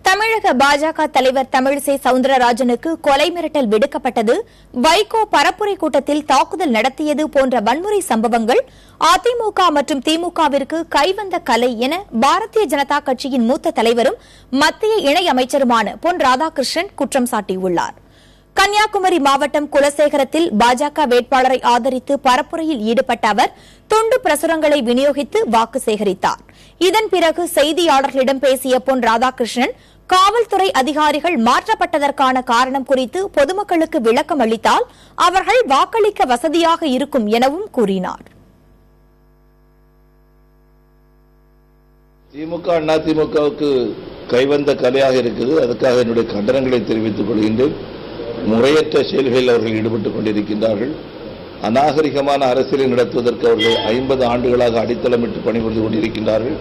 தமிழக பாஜக தலைவர் தமிழிசை சவுந்தரராஜனுக்கு கொலை மிரட்டல் விடுக்கப்பட்டது, வைகோ பரப்புரை கூட்டத்தில் தாக்குதல் நடத்தியது போன்ற வன்முறை சம்பவங்கள் அதிமுக மற்றும் திமுகவிற்கு கைவந்த கலை என பாரதிய ஜனதா கட்சியின் மூத்த தலைவரும் மத்திய இணையமைச்சருமான பொன் ராதாகிருஷ்ணன் குற்றம் சாட்டியுள்ளார். கன்னியாகுமரி மாவட்டம் குலசேகரத்தில் பாஜக வேட்பாளரை ஆதரித்து பரப்புரையில் ஈடுபட்ட அவர் துண்டு பிரசுரங்களை விநியோகித்து வாக்கு சேகரித்தார். இதன் பிறகு செய்தியாளர்களிடம் பேசிய பொன் ராதாகிருஷ்ணன், காவல்துறை அதிகாரிகள் மாற்றப்பட்டதற்கான காரணம் குறித்து பொதுமக்களுக்கு விளக்கம் அளித்தால் அவர்கள் வாக்களிக்க வசதியாக இருக்கும் எனவும் கூறினார். திமுக அதிமுகவுக்கு கைவந்த கலையாக இருக்குது. அதுக்காக என்னுடைய கண்டனங்களை தெரிவித்துக் கொள்கின்றேன். முறையற்ற செயல்களில் அவர்கள் ஈடுபட்டுக் கொண்டிருக்கின்றார்கள். அநாகரிகமான அரசியலை நடத்துவதற்கு அவர்கள் 50 ஆண்டுகளாக அடித்தளமிட்டு பணிபுரிந்து கொண்டிருக்கின்றார்கள்.